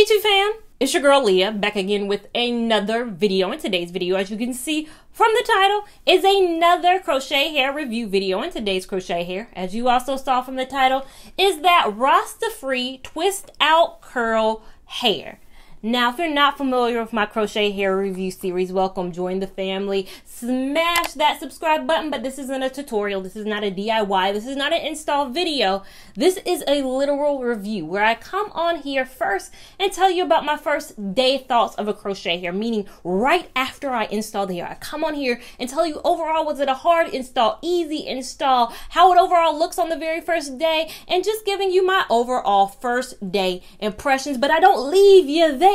Hey YouTube fam, it's your girl Leah back again with another video. In today's video, as you can see from the title, is another crochet hair review video. In today's crochet hair, as you also saw from the title, is that Rasta Free Twist Out Curl hair. Now, if you're not familiar with my crochet hair review series, welcome, join the family. Smash that subscribe button, but this isn't a tutorial. This is not a DIY. This is not an install video. This is a literal review where I come on here first and tell you about my first day thoughts of a crochet hair, meaning right after I install the hair. I come on here and tell you overall, was it a hard install, easy install, how it overall looks on the very first day, and just giving you my overall first day impressions, but I don't leave you there.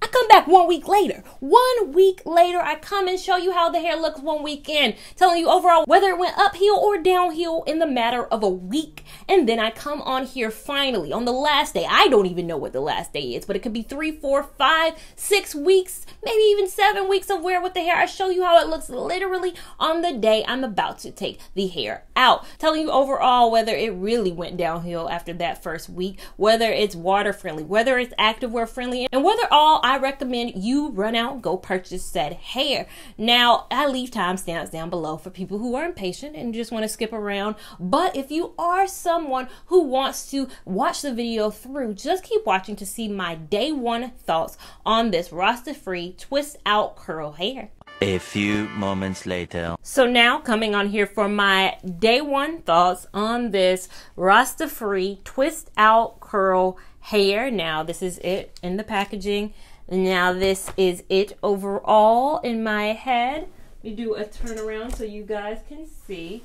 I come back 1 week later. 1 week later, I come and show you how the hair looks 1 week in, telling you overall whether it went uphill or downhill in the matter of a week. And then I come on here finally on the last day. I don't even know what the last day is, but it could be 3, 4, 5, 6 weeks, maybe even 7 weeks of wear with the hair. I show you how it looks literally on the day I'm about to take the hair out, telling you overall whether it really went downhill after that first week, whether it's water friendly, whether it's activewear friendly, and whether I recommend you run out and go purchase said hair. Now, I leave timestamps down below for people who are impatient and just want to skip around. But if you are someone who wants to watch the video through, just keep watching to see my day one thoughts on this Rasta Free Twist Out Curl hair. A few moments later. So now coming on here for my day one thoughts on this Rasta Free Twist Out Curl hair. Now this is it in the packaging. Now this is it overall in my head. Let me do a turnaround so you guys can see.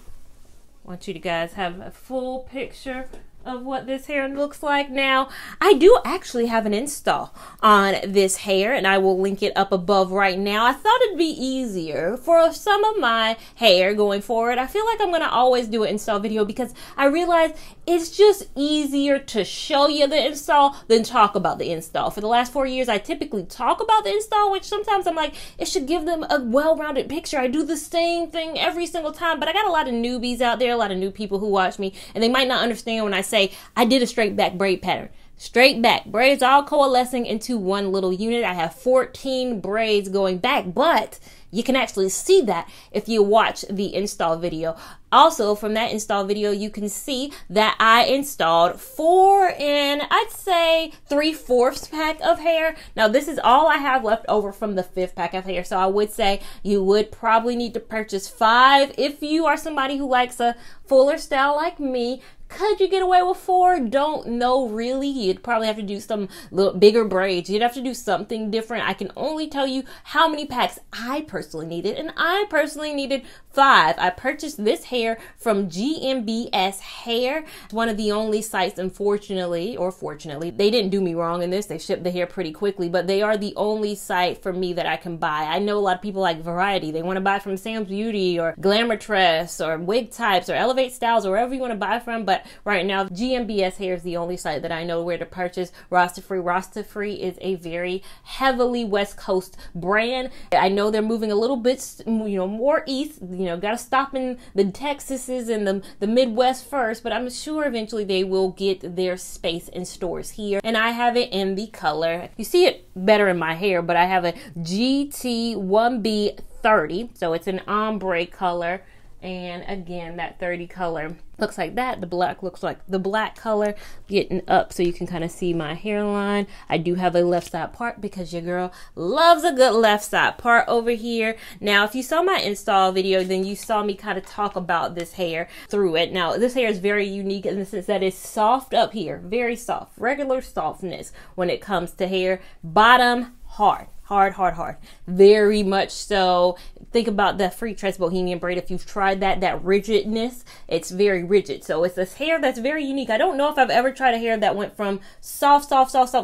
I want you to guys have a full picture of what this hair looks like. Now, I do actually have an install on this hair, and I will link it up above right now. I thought it'd be easier for some of my hair going forward. I feel like I'm gonna always do an install video because I realize it's just easier to show you the install than talk about the install. For the last 4 years, I typically talk about the install, which sometimes I'm like, it should give them a well-rounded picture. I do the same thing every single time, but I got a lot of newbies out there, a lot of new people who watch me, and they might not understand when I say I did a straight back braid pattern. Straight back braids all coalescing into one little unit. I have 14 braids going back, but you can actually see that if you watch the install video. Also, from that install video, you can see that I installed 4 and I'd say 3/4 pack of hair. Now, this is all I have left over from the 5th pack of hair. So I would say you would probably need to purchase 5 if you are somebody who likes a fuller style like me. Could you get away with 4? Don't know really. You'd probably have to do some little bigger braids. You'd have to do something different. I can only tell you how many packs I personally needed, and I personally needed 5. I purchased this hair from GMBS Hair. It's one of the only sites, unfortunately, or fortunately, they didn't do me wrong in this. They shipped the hair pretty quickly, but they are the only site for me that I can buy. I know a lot of people like variety. They want to buy from Sam's Beauty or Glamour Tress or Wig Types or Elevate Styles or wherever you want to buy from, but right now, GMBS Hair is the only site that I know where to purchase Rasta Free. Rasta Free is a very heavily West Coast brand. I know they're moving a little bit, more east. Got to stop in the Texases and the Midwest first, but I'm sure eventually they will get their space in stores here. And I have it in the color. You see it better in my hair, but I have a GT1B30, so it's an ombre color. And again, that 30 color looks like that. The black looks like the black color, getting up so you can kind of see my hairline. I do have a left side part because your girl loves a good left side part over here. Now, if you saw my install video, then you saw me kind of talk about this hair through it. Now, this hair is very unique in the sense that it's soft up here, very soft, regular softness when it comes to hair. Bottom, hard. Hard. Very much so. Think about the Free Tress Bohemian braid. If you've tried that rigidness, it's very rigid. So it's this hair that's very unique. I don't know if I've ever tried a hair that went from soft,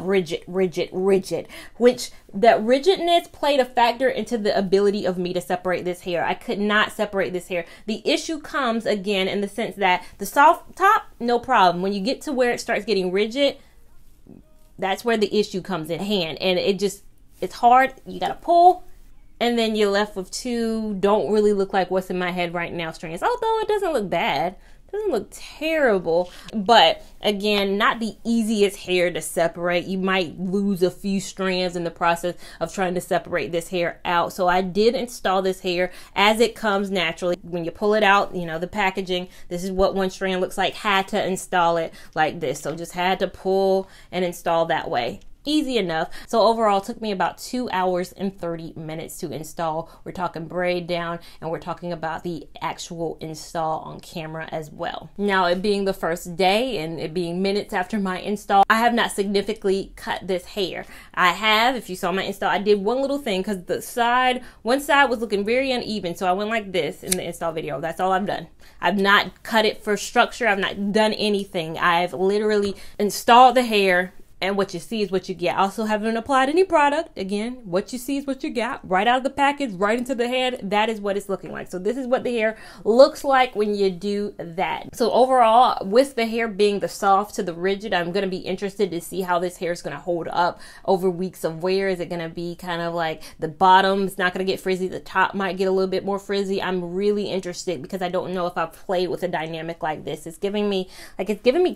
rigid, which that rigidness played a factor into the ability of me to separate this hair. I could not separate this hair. The issue comes again in the sense that the soft top, no problem. When you get to where it starts getting rigid, that's where the issue comes in hand. And it's hard. You got to pull, and then you're left with 2 don't really look like what's in my head right now strands. Although it doesn't look bad. Doesn't look terrible, but again, not the easiest hair to separate. You might lose a few strands in the process of trying to separate this hair out. So I did install this hair as it comes naturally. When you pull it out, you know, the packaging, this is what one strand looks like. Had to install it like this. So just had to pull and install that way. Easy enough. So overall, it took me about 2 hours and 30 minutes to install. We're talking braid down, and we're talking about the actual install on camera as well. Now, it being the first day and it being minutes after my install, I have not significantly cut this hair. I have, if you saw my install, I did one little thing because one side was looking very uneven. So I went like this in the install video. That's all I've done. I've not cut it for structure. I've not done anything. I've literally installed the hair, and what you see is what you get. I also haven't applied any product. Again, what you see is what you got. Right out of the package, right into the head. That is what it's looking like. So this is what the hair looks like when you do that. So overall, with the hair being the soft to the rigid, I'm going to be interested to see how this hair is going to hold up over weeks of wear. Is it going to be kind of like the bottom's not going to get frizzy, the top might get a little bit more frizzy? I'm really interested because I don't know if I've played with a dynamic like this. It's giving me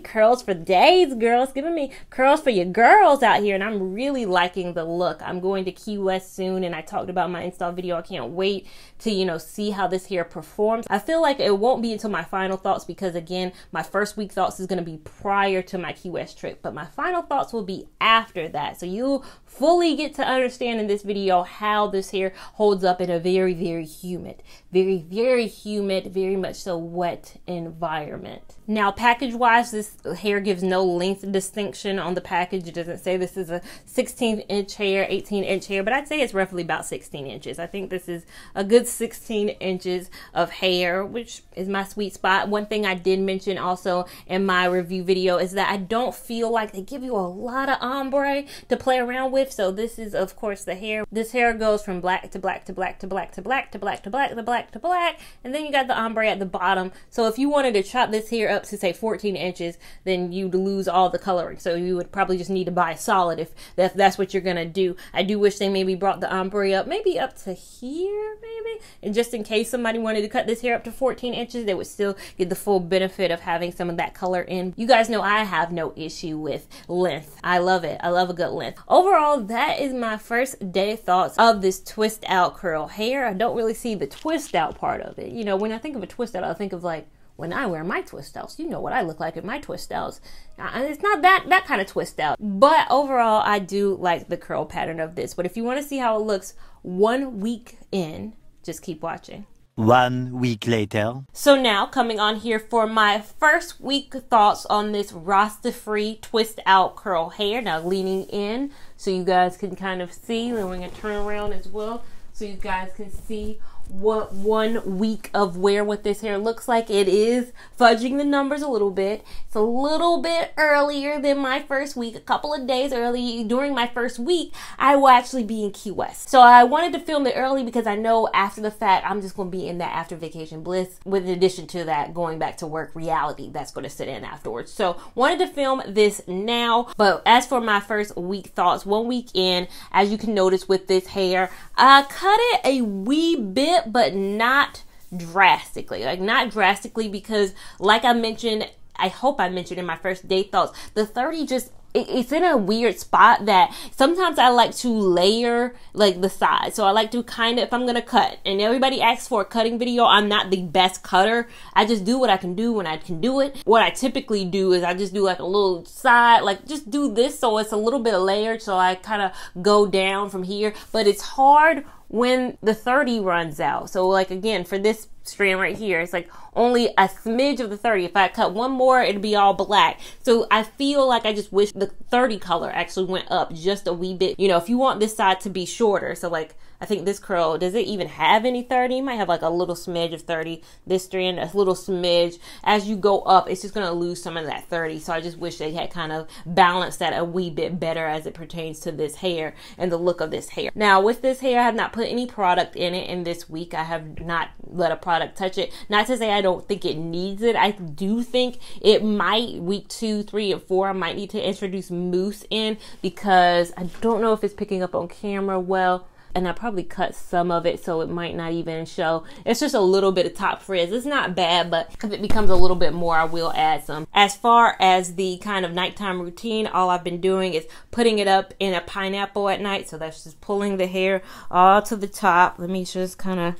curls for days, girl. It's giving me curls for your girls out here, and I'm really liking the look. I'm going to Key West soon, and I talked about my install video. I can't wait to, you know, see how this hair performs. I feel like it won't be until my final thoughts because, again, my first week thoughts is going to be prior to my Key West trip, but my final thoughts will be after that. So you'll fully get to understand in this video how this hair holds up in a very, very humid, very much so wet environment. Now, package-wise, this hair gives no length distinction on the package. It doesn't say this is a 16-inch hair, 18-inch hair, but I'd say it's roughly about 16 inches. I think this is a good 16 inches of hair, which is my sweet spot. One thing I did mention also in my review video is that I don't feel like they give you a lot of ombre to play around with. So this is, of course, the hair. This hair goes from black to black to black to black to black to black to black to black to black, and then you got the ombre at the bottom. So if you wanted to chop this hair up to say 14 inches, then you'd lose all the coloring. So you would probably just need to buy a solid if that's what you're gonna do. I do wish they maybe brought the ombre up, maybe up to here, maybe, and just in case somebody wanted to cut this hair up to 14 inches, they would still get the full benefit of having some of that color in. You guys know I have no issue with length. I love it. I love a good length. Overall, that is my first day thoughts of this twist out curl hair. I don't really see the twist out part of it. You know, when I think of a twist out, I think of like when I wear my twist outs. You know what I look like in my twist outs. It's not that kind of twist out. But overall, I do like the curl pattern of this. But if you want to see how it looks 1 week in, just keep watching. 1 week later. So now, coming on here for my first week thoughts on this Rasta-free twist out curl hair. Now leaning in so you guys can kind of see. Then we're going to turn around as well so you guys can see what 1 week of wear what this hair looks like. It is fudging the numbers a little bit. It's a little bit earlier than my first week, a couple of days early. During my first week, I will actually be in Key West. So I wanted to film it early because I know after the fact, I'm just going to be in that after vacation bliss, with in addition to that, going back to work reality that's going to sit in afterwards. So wanted to film this now. But as for my first week thoughts, 1 week in, as you can notice with this hair, I cut it a wee bit, but not drastically. Like, not drastically because, like I mentioned, I hope I mentioned in my first day thoughts, the 30 just, it's in a weird spot that sometimes I like to layer like the sides. So I like to kind of, if I'm going to cut, and everybody asks for a cutting video, I'm not the best cutter. I just do what I can do when I can do it. What I typically do is I just do like a little side, like just do this so it's a little bit layered. So I kind of go down from here, but it's hard when the 30 runs out. So like, again, for this strand right here, it's like only a smidge of the 30. If I cut one more, it'd be all black. So I feel like I just wish the 30 color actually went up just a wee bit. You know, if you want this side to be shorter, so like, I think this curl, does it even have any 30? It might have like a little smidge of 30. This strand, a little smidge. As you go up, it's just going to lose some of that 30. So I just wish they had kind of balanced that a wee bit better as it pertains to this hair and the look of this hair. Now, with this hair, I have not put any product in it in this week. I have not let a product touch it. Not to say I don't think it needs it. I do think it might, week 2, 3, and 4, I might need to introduce mousse in because I don't know if it's picking up on camera well. and I probably cut some of it so it might not even show. It's just a little bit of top frizz. It's not bad, but if it becomes a little bit more, I will add some. As far as the kind of nighttime routine, all I've been doing is putting it up in a pineapple at night. So that's just pulling the hair all to the top. Let me just kind of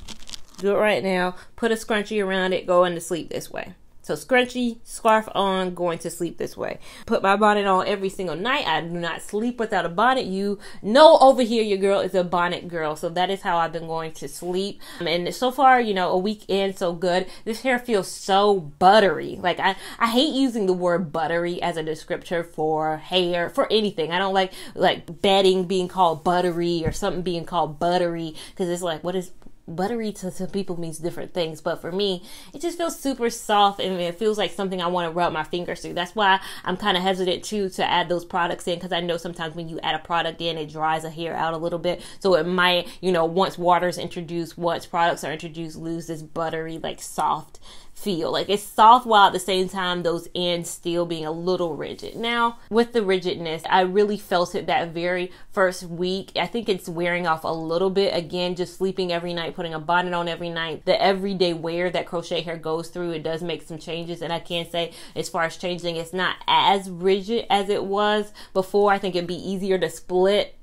do it right now. Put a scrunchie around it, going to sleep this way. So scrunchie, scarf on, going to sleep this way. Put my bonnet on every single night. I do not sleep without a bonnet. You know, over here, your girl is a bonnet girl. So that is how I've been going to sleep. And so far, you know, a week in, so good. This hair feels so buttery. Like, I hate using the word buttery as a descriptor for hair, for anything. I don't like bedding being called buttery or something being called buttery, because it's like, what is buttery to some people means different things, but for me it just feels super soft and it feels like something I want to rub my fingers through. That's why I'm kind of hesitant too to add those products in, because I know sometimes when you add a product in, it dries a hair out a little bit, so it might, you know, once water is introduced, once products are introduced, lose this buttery, like soft feel. Like, it's soft while at the same time those ends still being a little rigid. Now with the rigidness, I really felt it that very first week. I think it's wearing off a little bit. Again, just sleeping every night, putting a bonnet on every night, the everyday wear that crochet hair goes through, it does make some changes. And I can say, as far as changing, it's not as rigid as it was before. I think it'd be easier to split,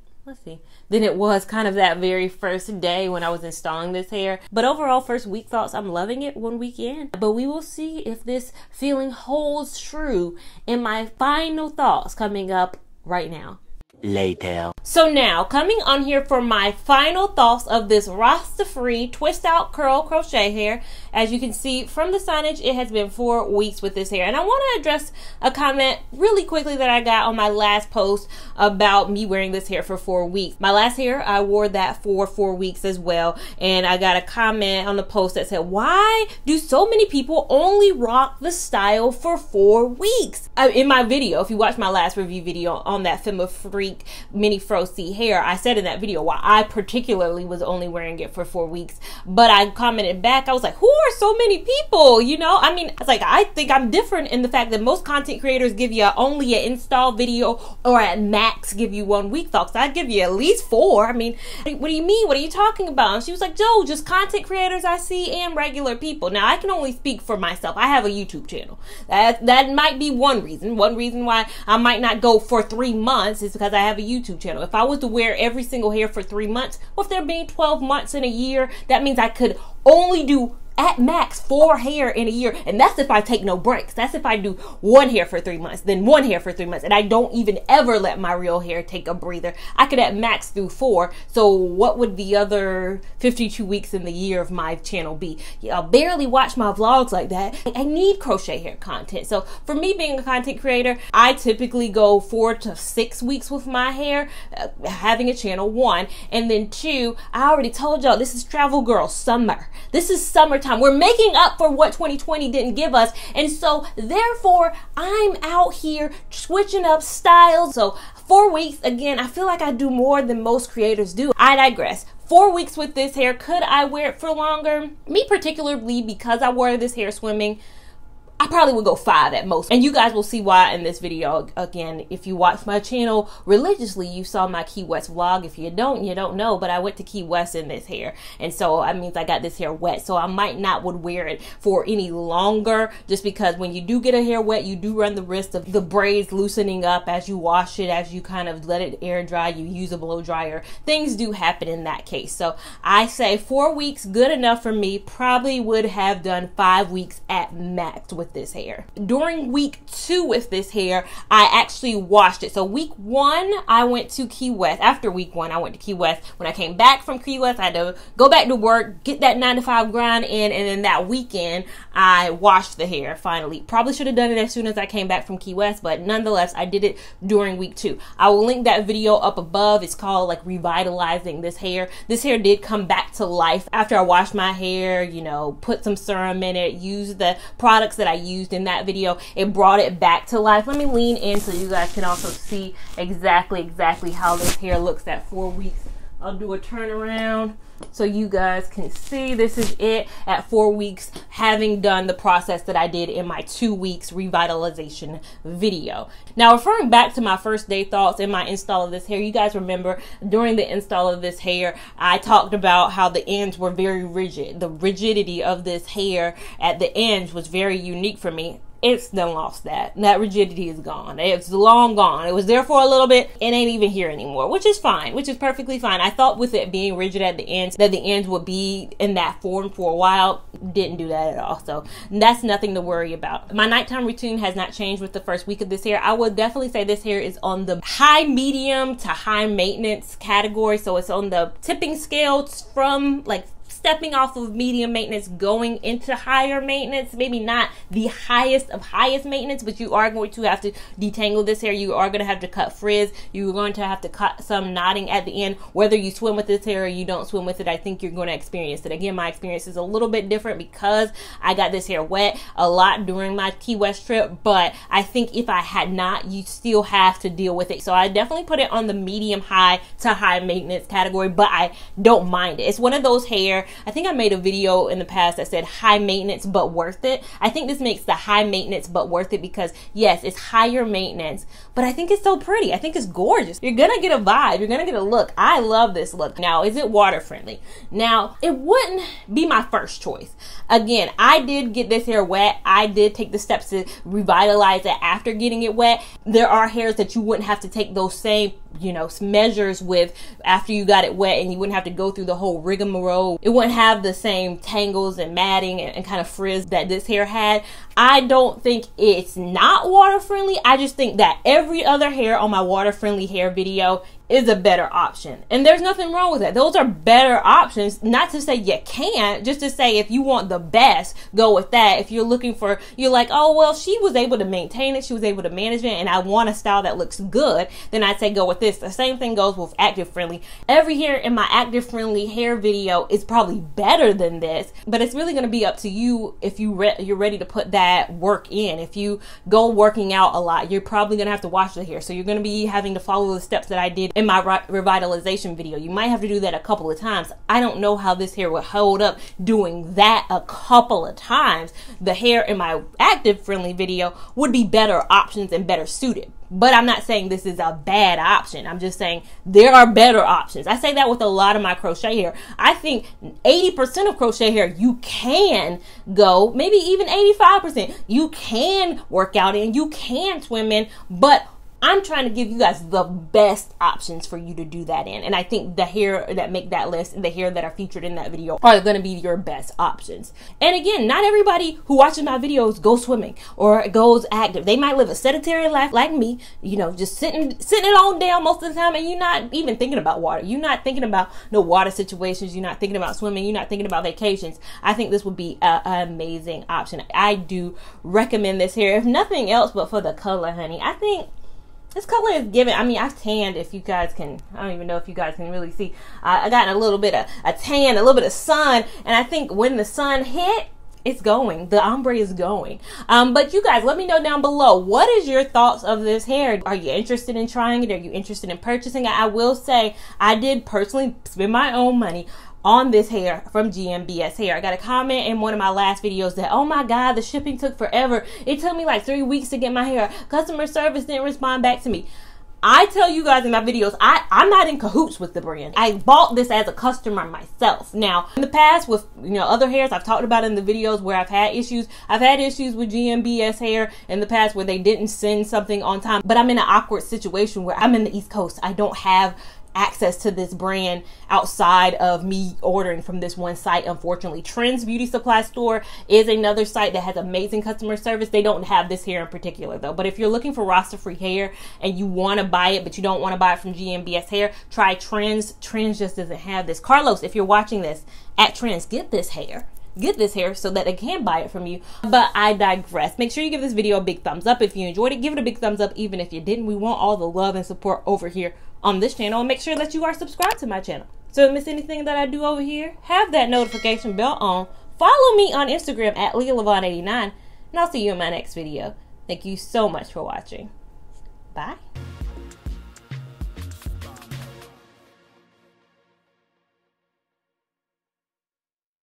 than it was kind of that very first day when I was installing this hair. But overall, first week thoughts, I'm loving it 1 week in. But we will see if this feeling holds true in my final thoughts coming up right now. Later. So now, coming on here for my final thoughts of this Rasta-free twist out curl crochet hair. As you can see from the signage, it has been 4 weeks with this hair. And I want to address a comment really quickly that I got on my last post about me wearing this hair for 4 weeks. My last hair, I wore that for 4 weeks as well. And I got a comment on the post that said, why do so many people only rock the style for 4 weeks? In my video, if you watch my last review video on that Femme Freak mini fro C hair, I said in that video why I particularly was only wearing it for 4 weeks. But I commented back, I was like, who are so many people? You know, I mean, it's like, I think I'm different in the fact that most content creators give you only an install video, or at max give you 1 week thoughts. I'd give you at least 4. I mean, what do you mean? What are you talking about? And she was like, Joe, just content creators I see and regular people. Now, I can only speak for myself. I have a YouTube channel. That might be one reason. One reason why I might not go for 3 months is because I have a YouTube channel. If I was to wear every single hair for 3 months, well, if there being 12 months in a year, that means I could only do at max 4 hair in a year, and that's if I take no breaks. That's if I do 1 hair for 3 months, then 1 hair for 3 months, and I don't even ever let my real hair take a breather. I could at max do 4. So what would the other 52 weeks in the year of my channel be? I'll barely watch my vlogs like that. I need crochet hair content. So for me being a content creator, I typically go 4 to 6 weeks with my hair, having a channel, 1, and then 2, I already told y'all, this is Travel Girl summer. This is summertime. We're making up for what 2020 didn't give us. And so therefore, I'm out here switching up styles. So 4 weeks, again, I feel like I do more than most creators do. I digress. 4 weeks with this hair. Could I wear it for longer? Me particularly, because I wore this hair swimming, I probably would go 5 at most. And you guys will see why in this video. Again, if you watch my channel religiously, you saw my Key West vlog. If you don't, you don't know. But I went to Key West in this hair. And so that means I got this hair wet. So I might not would wear it for any longer, just because when you do get a hair wet, you do run the risk of the braids loosening up as you wash it, as you kind of let it air dry, you use a blow dryer. Things do happen in that case. So I say 4 weeks, good enough for me. Probably would have done 5 weeks at max with this hair. During week 2 with this hair, I actually washed it. So week 1, I went to Key West. After week 1, I went to Key West. When I came back from Key West, I had to go back to work, get that 9-to-5 grind in, and then that weekend, I washed the hair finally. Probably should have done it as soon as I came back from Key West, but nonetheless, I did it during week 2. I will link that video up above. It's called like revitalizing this hair. This hair did come back to life after I washed my hair, you know, put some serum in it, used the products that I used in that video. It brought it back to life. Let me lean in so you guys can also see exactly how this hair looks at 4 weeks I'll do a turnaround so you guys can see. This is it at 4 weeks, having done the process that I did in my 2 weeks revitalization video. Now, referring back to my first day thoughts in my install of this hair, you guys remember during the install of this hair, I talked about how the ends were very rigid. The rigidity of this hair at the ends was very unique for me. It's done lost that. That rigidity is gone. It's long gone. It was there for a little bit. It ain't even here anymore, which is fine, which is perfectly fine. I thought with it being rigid at the ends that the ends would be in that form for a while. Didn't do that at all. So that's nothing to worry about. My nighttime routine has not changed with the first week of this hair. I would definitely say this hair is on the high medium to high maintenance category. So it's on the tipping scale from like stepping off of medium maintenance going into higher maintenance. Maybe not the highest of highest maintenance, but you are going to have to detangle this hair. You are going to have to cut frizz. You're going to have to cut some knotting at the end. Whether you swim with this hair or you don't swim with it, I think you're going to experience it. Again, my experience is a little bit different because I got this hair wet a lot during my Key West trip, but I think if I had not, you still have to deal with it. So I definitely put it on the medium high to high maintenance category, but I don't mind it. It's one of those hair, I think I made a video in the past that said high maintenance but worth it. I think this makes the high maintenance but worth it because yes, it's higher maintenance, but I think it's so pretty. I think it's gorgeous. You're gonna get a vibe. You're gonna get a look. I love this look. Now, is it water friendly? Now, it wouldn't be my first choice. Again, I did get this hair wet. I did take the steps to revitalize it after getting it wet. There are hairs that you wouldn't have to take those same, you know, measures with after you got it wet, and you wouldn't have to go through the whole rigmarole. It wouldn't have the same tangles and matting and kind of frizz that this hair had. I don't think it's not water friendly. I just think that every other hair on my water friendly hair video is a better option. And there's nothing wrong with that. Those are better options. Not to say you can't, just to say if you want the best, go with that. If you're looking for, you're like, oh, well, she was able to maintain it. She was able to manage it. And I want a style that looks good. Then I'd say go with this. The same thing goes with active friendly. Every hair in my active friendly hair video is probably better than this. But it's really going to be up to you if you're ready to put that work in. If you go working out a lot, you're probably going to have to wash the hair. So you're going to be having to follow the steps that I did in my revitalization video. You might have to do that a couple of times. I don't know how this hair would hold up doing that a couple of times. The hair in my active friendly video would be better options and better suited. But I'm not saying this is a bad option. I'm just saying there are better options. I say that with a lot of my crochet hair. I think 80% of crochet hair you can go, maybe even 85%. You can work out in, you can swim in, but I'm trying to give you guys the best options for you to do that in. And I think the hair that make that list and the hair that are featured in that video are going to be your best options. And again, not everybody who watches my videos goes swimming or goes active. They might live a sedentary life like me, you know, just sitting it on down most of the time, and you're not even thinking about water. You're not thinking about no water situations. You're not thinking about swimming. You're not thinking about vacations. I think this would be an amazing option. I do recommend this hair, if nothing else but for the color, honey. I think this color is giving. I mean, I've tanned, if you guys can, I don't even know if you guys can really see. I got a little bit of a tan, a little bit of sun, and I think when the sun hit, it's going. The ombre is going. But you guys, let me know down below. What is your thoughts of this hair? Are you interested in trying it? Are you interested in purchasing it? I will say, I did personally spend my own money on this hair from GMBS Hair. I got a comment in one of my last videos that, oh my God, the shipping took forever. It took me like 3 weeks to get my hair. Customer service didn't respond back to me. I tell you guys in my videos, I'm not in cahoots with the brand. I bought this as a customer myself. Now, in the past with, you know, other hairs I've talked about in the videos where I've had issues. I've had issues with GMBS Hair in the past where they didn't send something on time. But I'm in an awkward situation where I'm in the East Coast. I don't have access to this brand outside of me ordering from this one site. Unfortunately, Trends Beauty Supply Store is another site that has amazing customer service. They don't have this hair in particular though, but if you're looking for Rasta free hair and you want to buy it but you don't want to buy it from GMBS Hair, try Trends. Trends just doesn't have this. Carlos, if you're watching this at Trends, get this hair so that they can buy it from you. But I digress. Make sure you give this video a big thumbs up if you enjoyed it. Give it a big thumbs up even if you didn't. We want all the love and support over here on this channel, and make sure that you are subscribed to my channel so don't miss anything that I do over here. Have that notification bell on. Follow me on Instagram at LeahLavon89, and I'll see you in my next video. Thank you so much for watching. Bye.